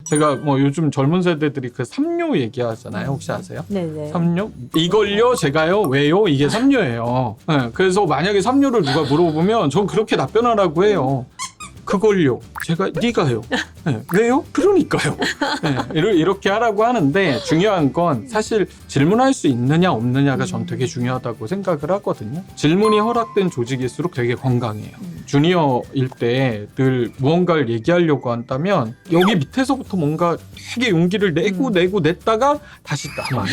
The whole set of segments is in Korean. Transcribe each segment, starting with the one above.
제가 뭐 요즘 젊은 세대들이 그 삼요 얘기하잖아요. 혹시 아세요? 네네. 삼요? 이걸요? 제가요? 왜요? 이게 삼요예요. 네, 그래서 만약에 삼요를 누가 물어보면 전 그렇게 답변하라고 해요. 그걸요. 제가 네가요. 네, 왜요? 그러니까요. 네, 이렇게 하라고 하는데 중요한 건 사실 질문할 수 있느냐 없느냐가 전 되게 중요하다고 생각을 하거든요. 질문이 허락된 조직일수록 되게 건강해요. 주니어일 때 늘 무언가를 얘기하려고 한다면 여기 밑에서부터 뭔가 되게 용기를 내고 냈다가 다시 나와요.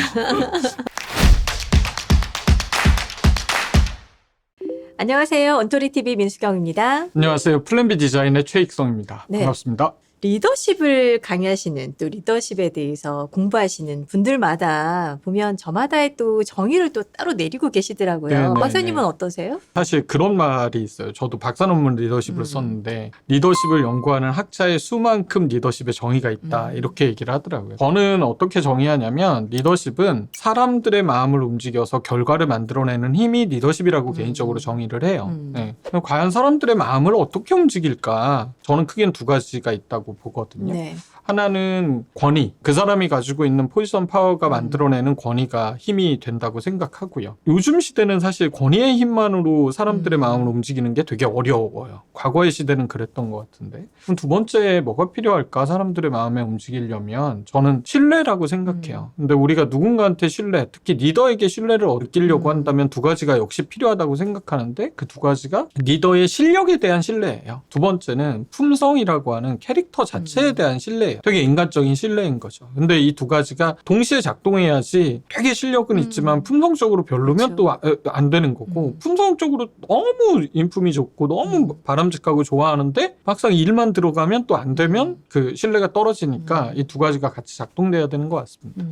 안녕하세요. 언토리TV 민수경입니다. 안녕하세요. 플랜B 디자인의 최익성입니다. 네. 반갑습니다. 리더십을 강의하시는 또 리더십에 대해서 공부하시는 분들마다 보면 저마다의 또 정의를 또 따로 내리고 계시더라고요. 네네네. 박사님은 어떠세요? 사실 그런 말이 있어요. 저도 박사 논문 리더십을 썼는데 리더십을 연구하는 학자의 수만큼 리더십의 정의가 있다. 이렇게 얘기를 하더라고요. 저는 어떻게 정의하냐면 리더십은 사람들의 마음을 움직여서 결과를 만들어내는 힘이 리더십이라고 개인적으로 정의를 해요. 네. 그럼 과연 사람들의 마음을 어떻게 움직일까? 저는 크게는 두 가지가 있다고 보거든요. 네. 하나는 권위, 그 사람이 가지고 있는 포지션 파워가 만들어내는 권위가 힘이 된다고 생각하고요. 요즘 시대는 사실 권위의 힘만으로 사람들의 마음을 움직이는 게 되게 어려워요. 과거의 시대는 그랬던 것 같은데. 그럼 두 번째 뭐가 필요할까? 사람들의 마음에 움직이려면 저는 신뢰라고 생각해요. 근데 우리가 누군가한테 신뢰, 특히 리더에게 신뢰를 얻으려고 한다면 두 가지가 역시 필요하다고 생각하는데 그 두 가지가 리더의 실력에 대한 신뢰예요. 두 번째는 품성이라고 하는 캐릭터 자체에 대한 신뢰예요. 되게 인간적인 신뢰인 거죠. 근데 이 두 가지가 동시에 작동해야지 되게 실력은 있지만 품성적으로 별로면 또 안 되는 거고 품성적으로 너무 인품이 좋고 너무 바람직하고 좋아하는데 막상 일만 들어가면 또 안 되면 그 신뢰가 떨어지니까 이 두 가지가 같이 작동돼야 되는 것 같습니다.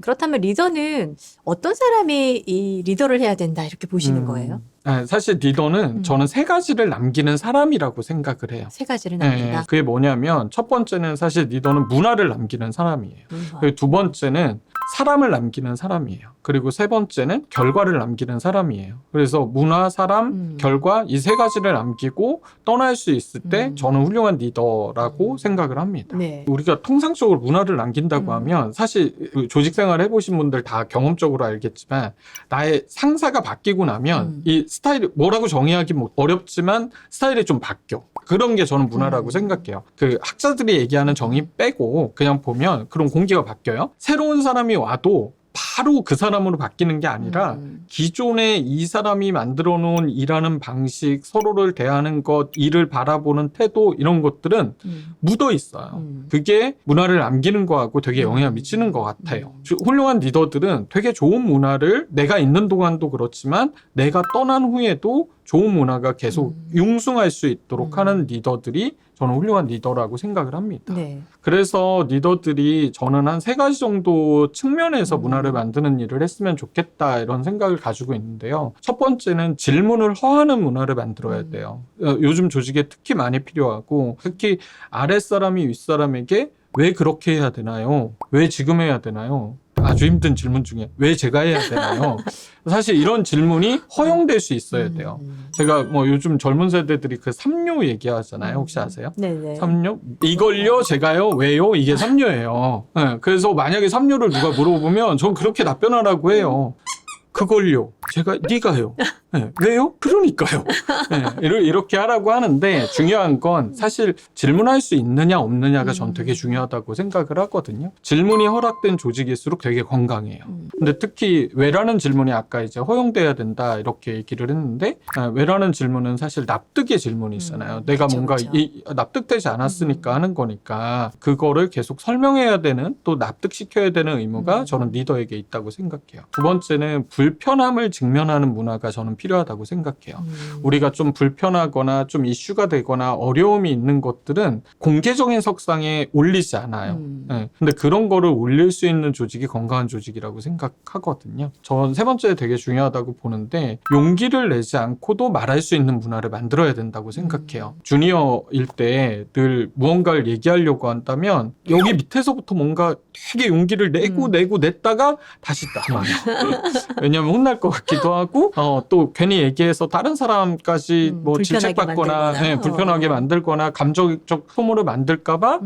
그렇다면 리더는 어떤 사람이 이 리더를 해야 된다 이렇게 보시는 거예요? 사실 리더는 저는 세 가지를 남기는 사람이라고 생각을 해요. 세 가지를 네, 남긴다. 그게 뭐냐면 첫 번째는 사실 리더는 문화를 남기는 사람이에요. 그리고 두 번째는 사람을 남기는 사람이에요. 그리고 세 번째는 결과를 남기는 사람이에요. 그래서 문화, 사람, 결과 이 세 가지를 남기고 떠날 수 있을 때 저는 훌륭한 리더라고 생각을 합니다. 네. 우리가 통상적으로 문화를 남긴다고 하면 사실 조직 생활 해보신 분들 다 경험적으로 알겠지만 나의 상사가 바뀌고 나면 이 스타일이 뭐라고 정의하기 어렵지만 스타일이 좀 바뀌어. 그런 게 저는 문화라고 생각해요. 그 학자들이 얘기하는 정의 빼고 그냥 보면 그런 공기가 바뀌어요. 새로운 사람이 와도 바로 그 사람으로 바뀌는 게 아니라 기존에 이 사람이 만들어 놓은 일하는 방식, 서로를 대하는 것, 일을 바라보는 태도 이런 것들은 묻어 있어요. 그게 문화를 남기는 거하고 되게 영향을 미치는 것 같아요. 훌륭한 리더들은 되게 좋은 문화를 내가 있는 동안도 그렇지만 내가 떠난 후에도 좋은 문화가 계속 융숭할 수 있도록 하는 리더들이 저는 훌륭한 리더라고 생각을 합니다. 네. 그래서 리더들이 저는 한 세 가지 정도 측면에서 문화를 만드는 일을 했으면 좋겠다 이런 생각을 가지고 있는데요. 첫 번째는 질문을 허하는 문화를 만들어야 돼요. 요즘 조직에 특히 많이 필요하고 특히 아랫사람이 윗사람에게 왜 그렇게 해야 되나요? 왜 지금 해야 되나요? 아주 힘든 질문 중에 왜 제가 해야 되나요? 사실 이런 질문이 허용될 수 있어야 돼요. 제가 뭐 요즘 젊은 세대들이 그 삼요 얘기하잖아요. 혹시 아세요? 네네. 삼요? 이걸요? 제가요? 왜요? 이게 삼요예요. 네, 그래서 만약에 삼요를 누가 물어보면 전 그렇게 답변하라고 해요. 그걸요. 제가 네가요. 네, 왜요? 그러니까요. 네, 이렇게 하라고 하는데 중요한 건 사실 질문할 수 있느냐 없느냐가 전 되게 중요하다고 생각을 하거든요. 질문이 허락된 조직일수록 되게 건강해요. 근데 특히 왜라는 질문이 아까 이제 허용돼야 된다 이렇게 얘기를 했는데 왜라는 질문은 사실 납득의 질문이 있잖아요. 내가 그쵸, 뭔가 그쵸. 납득되지 않았으니까 하는 거니까 그거를 계속 설명해야 되는 또 납득시켜야 되는 의무가 저는 리더에게 있다고 생각해요. 두 번째는 불편함을 직면하는 문화가 저는 필요하다고 생각해요. 우리가 좀 불편하거나 좀 이슈가 되거나 어려움이 있는 것들은 공개적인 석상에 올리지 않아요. 네. 근데 그런 거를 올릴 수 있는 조직이 건강한 조직이라고 생각하거든요. 전 세 번째 되게 중요하다고 보는데 용기를 내지 않고도 말할 수 있는 문화를 만들어야 된다고 생각해요. 주니어일 때 늘 무언가를 얘기하려고 한다면 여기 밑에서부터 뭔가 되게 용기를 내고 냈다가 다시 나와요. 왜냐하면 혼날 것 같기도 하고 또 또 괜히 얘기해서 다른 사람까지 뭐 불편하게 질책받거나 만들거나. 불편하게 만들거나 감정적 소모를 만들까봐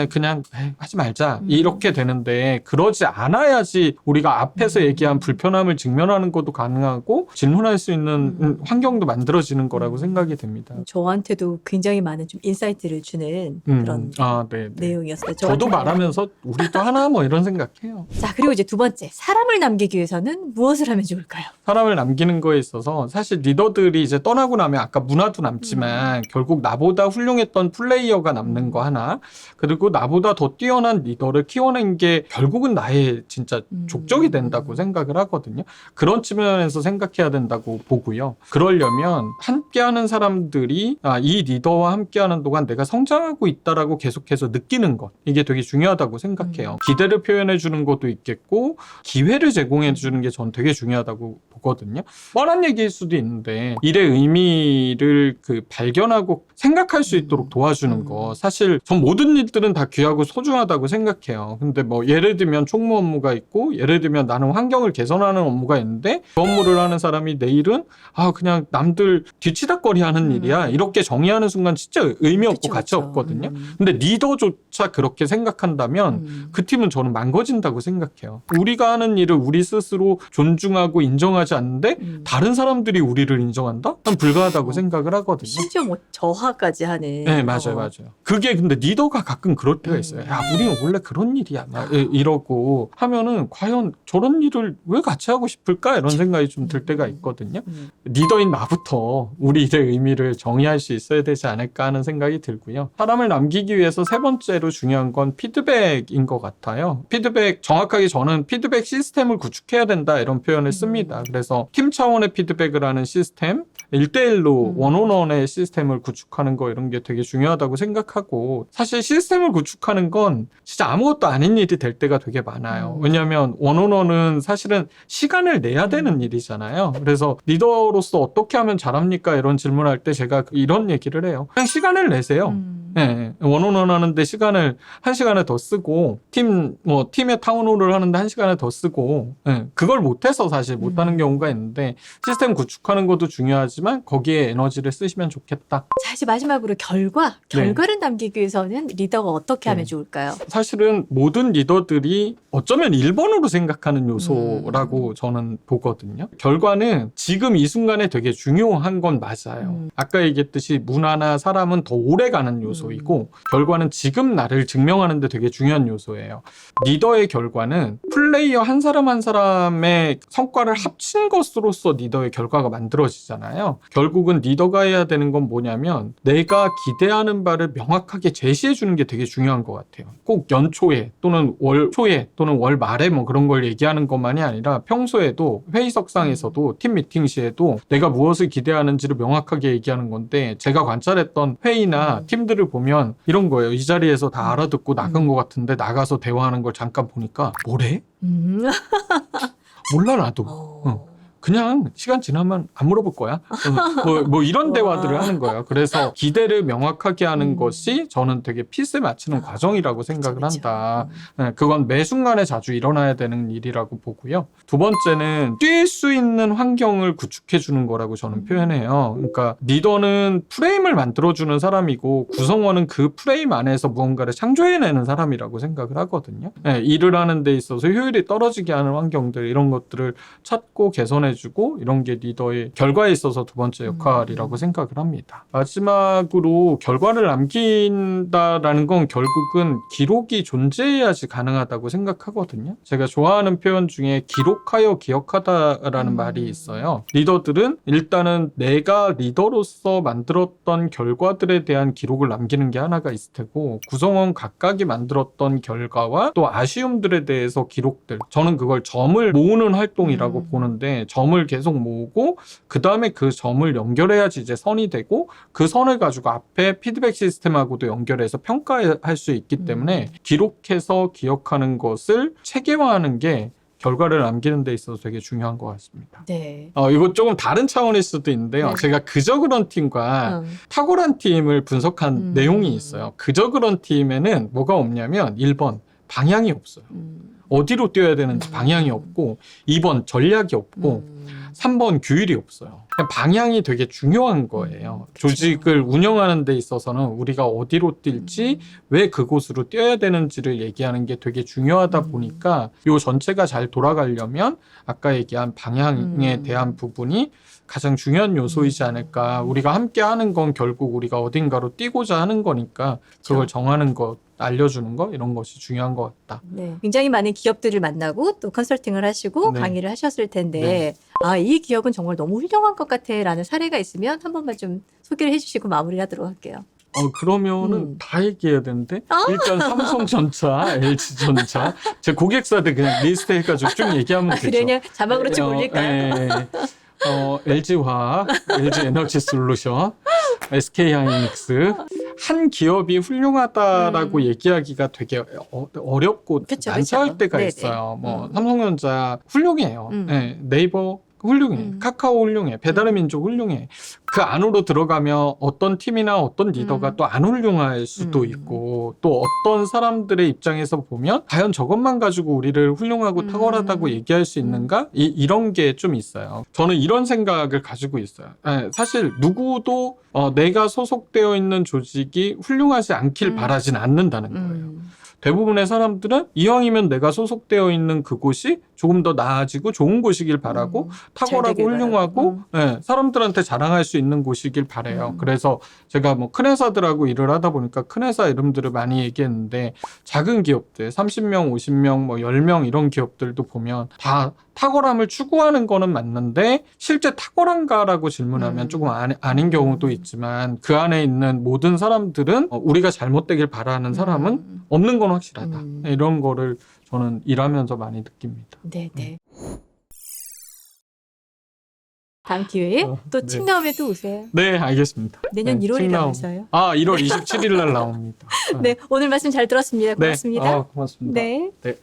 그냥 하지 말자 이렇게 되는데, 그러지 않아야지 우리가 앞에서 얘기한 불편함을 직면하는 것도 가능하고 질문할 수 있는 환경도 만들어지는 거라고 생각이 됩니다. 저한테도 굉장히 많은 좀 인사이트를 주는 그런 네. 내용이었어요. 저도 말하면서 우리도 하나 뭐 이런 생각해요. 자, 그리고 이제 두 번째, 사람을 남기기 위해서는 무엇을 하면 좋을까요? 사람을 남기는 거에 있어서 사실 리더들이 이제 떠나고 나면 아까 문화도 남지만 결국 나보다 훌륭했던 플레이어가 남는 거 하나, 그리고 나보다 더 뛰어난 리더를 키워낸 게 결국은 나의 진짜 족적이 된다고 생각을 하거든요. 그런 측면에서 생각해야 된다고 보고요. 그러려면 함께하는 사람들이 이 리더와 함께하는 동안 내가 성장하고 있다라고 계속해서 느끼는 것, 이게 되게 중요하다고 생각해요. 기대를 표현해 주는 것도 있겠고 기회를 제공해 주는 게 전 되게 중요하다고 보거든요. 뻔한 얘기일 수도 있는데 일의 의미를 발견하고 생각할 수 있도록 도와주는 거, 사실 전 모든 일들은 다 귀하고 소중하다고 생각해요. 근데 뭐 예를 들면 총무 업무가 있고, 예를 들면 나는 환경을 개선하는 업무가 있는데 그 업무를 하는 사람이 내일은 그냥 남들 뒤치다거리 하는 일이야 이렇게 정의하는 순간 진짜 의미 없고 가치 없거든요. 근데 리더조차 그렇게 생각한다면 그 팀은 저는 망가진다고 생각해요. 우리가 하는 일을 우리 스스로 존중하고 인정하지 않는데 다른 사람들이 우리를 인정한다? 난 불가하다고 생각을 하거든요. 심지어 뭐 저하까지 하는. 네, 맞아요. 그게 근데 리더가 가끔 그럴 때가 있어요. 야, 우리는 원래 그런 일이야. 막 이러고 하면은 과연 저런 일을 왜 같이 하고 싶을까? 이런 생각이 좀 들 때가 있거든요. 리더인 나부터 우리 일의 의미를 정의할 수 있어야 되지 않을까 하는 생각이 들고요. 사람을 남기기 위해서 세 번째로 중요한 건 피드백인 것 같아요. 피드백, 정확하게 저는 피드백 시스템을 구축해야 된다 이런 표현을 씁니다. 그래서 팀 차원의 피드백을 하는 시스템, 1대1로 원온원의 시스템을 구축하는 거, 이런 게 되게 중요하다고 생각하고, 사실 시스템을 구축하는 건 진짜 아무것도 아닌 일이 될 때가 되게 많아요. 왜냐하면 원온원은 사실은 시간을 내야 되는 일이잖아요. 그래서 리더로서 어떻게 하면 잘합니까? 이런 질문할 때 제가 이런 얘기를 해요. 그냥 시간을 내세요. 네, 원온원 하는데 시간을 1시간을 더 쓰고, 팀의 타운홀을 하는데 1시간을 더 쓰고, 그걸 못해서 사실 못하는 경우가 있는데, 시스템 구축하는 것도 중요하지만 거기에 에너지를 쓰시면 좋겠다. 자, 이제 마지막으로 결과를 남기기 위해서는 리더가 어떻게 하면 좋을까요? 사실은 모든 리더들이 어쩌면 1번으로 생각하는 요소라고 저는 보거든요. 결과는 지금 이 순간에 되게 중요한 건 맞아요. 아까 얘기했듯이 문화나 사람은 더 오래 가는 요소이고, 결과는 지금 나를 증명하는 데 되게 중요한 요소예요. 리더의 결과는 플레이어 한 사람 한 사람의 성과를 합친 것으로서 리더의 결과가 만들어지잖아요. 결국은 리더가 해야 되는 건 뭐냐면 내가 기대하는 바를 명확하게 제시해 주는 게 되게 중요한 것 같아요. 꼭 연초에 또는 월 초에 또는 월 말에 뭐 그런 걸 얘기하는 것만이 아니라 평소에도 회의석상에서도 팀 미팅 시에도 내가 무엇을 기대하는지를 명확하게 얘기하는 건데, 제가 관찰했던 회의나 팀들을 보면 이런 거예요. 이 자리에서 다 알아듣고 나간 것 같은데 나가서 대화하는 걸 잠깐 보니까 뭐래? 몰라 나도. 그냥 시간 지나면 안 물어볼 거야. 뭐 이런 대화들을 하는 거예요. 그래서 기대를 명확하게 하는 것이 저는 되게 핏을 맞추는 과정이라고 생각을 한다. 네, 그건 매 순간에 자주 일어나야 되는 일이라고 보고요. 두 번째는 뛸 수 있는 환경을 구축해 주는 거라고 저는 표현해요. 그러니까 리더는 프레임을 만들어주는 사람이고 구성원은 그 프레임 안에서 무언가를 창조해내는 사람이라고 생각을 하거든요. 네, 일을 하는 데 있어서 효율이 떨어지게 하는 환경들, 이런 것들을 찾고 개선해 주고, 이런 게 리더의 결과에 있어서 두 번째 역할이라고 생각을 합니다. 마지막으로 결과를 남긴다라는 건 결국은 기록이 존재해야지 가능하다고 생각하거든요. 제가 좋아하는 표현 중에 기록하여 기억하다라는 말이 있어요. 리더들은 일단은 내가 리더로서 만들었던 결과들에 대한 기록을 남기는 게 하나가 있을 테고, 구성원 각각이 만들었던 결과와 또 아쉬움들에 대해서 기록들, 저는 그걸 점을 모으는 활동이라고 보는데, 점을 계속 모으고 그 다음에 그 점을 연결해야지 이제 선이 되고, 그 선을 가지고 앞에 피드백 시스템하고도 연결해서 평가할 수 있기 때문에 기록해서 기억하는 것을 체계화하는 게 결과를 남기는 데 있어서 되게 중요한 것 같습니다. 네. 이거 조금 다른 차원일 수도 있는데요. 제가 그저 그런 팀과 탁월한 팀을 분석한 내용이 있어요. 그저 그런 팀에는 뭐가 없냐면 1번 방향이 없어요. 어디로 뛰어야 되는지 방향이 없고, 2번 전략이 없고, 3번 규율이 없어요. 방향이 되게 중요한 거예요. 그쵸. 조직을 운영하는 데 있어서는 우리가 어디로 뛸지 왜 그곳으로 뛰어야 되는지를 얘기하는 게 되게 중요하다 보니까 요 전체가 잘 돌아가려면 아까 얘기한 방향에 대한 부분이 가장 중요한 요소이지 않을까. 우리가 함께 하는 건 결국 우리가 어딘가로 뛰고자 하는 거니까 그걸 정하는 것, 알려주는 거 이런 것이 중요한 것 같다. 네. 굉장히 많은 기업들을 만나고 또 컨설팅을 하시고 네. 강의를 하셨을 텐데 네. 아, 이 기업은 정말 너무 훌륭한 것 같아 라는 사례가 있으면 한 번만 좀 소개를 해주시고 마무리하도록 할게요. 그러면은 다 얘기해야 되는데 일단 삼성전자, LG전자 제 고객사들 그냥 리스트 해가지고 쭉 얘기하면 되죠. 그냥 자막으로 쭉 올릴까요? LG화학, LG에너지솔루션, SK하이닉스 한 기업이 훌륭하다라고 얘기하기가 되게 어렵고 그쵸, 난처할 그쵸. 때가 네네. 있어요. 뭐 삼성전자 훌륭해요. 네, 네이버 훌륭해. 카카오 훌륭해. 배달의민족 훌륭해. 그 안으로 들어가면 어떤 팀이나 어떤 리더가 또 안 훌륭할 수도 있고 또 어떤 사람들의 입장에서 보면 과연 저것만 가지고 우리를 훌륭하고 탁월하다고 얘기할 수 있는가? 이런 게 좀 있어요. 저는 이런 생각을 가지고 있어요. 네, 사실 누구도 내가 소속되어 있는 조직이 훌륭하지 않길 바라진 않는다는 거예요. 대부분의 사람들은 이왕이면 내가 소속되어 있는 그곳이 조금 더 나아지고 좋은 곳이길 바라고 탁월하고 훌륭하고 네, 사람들한테 자랑할 수 있는 곳이길 바래요. 그래서 제가 뭐 큰 회사들하고 일을 하다 보니까 큰 회사 이름들을 많이 얘기했는데 작은 기업들 30명, 50명, 뭐 10명 이런 기업들도 보면 다 탁월함을 추구하는 거는 맞는데 실제 탁월한가라고 질문하면 조금 아닌 경우도 있지만 그 안에 있는 모든 사람들은 우리가 잘못되길 바라는 사람은 없는 건 확실하다. 이런 거를 저는 일하면서 많이 느낍니다. 네네. 다음 기회에 또 네. 책 나오면 또 오세요. 네, 알겠습니다. 내년 네, 1월이라면서요. 1월 27일 날 나옵니다. 네, 오늘 말씀 잘 들었습니다. 고맙습니다. 고맙습니다. 네. 네.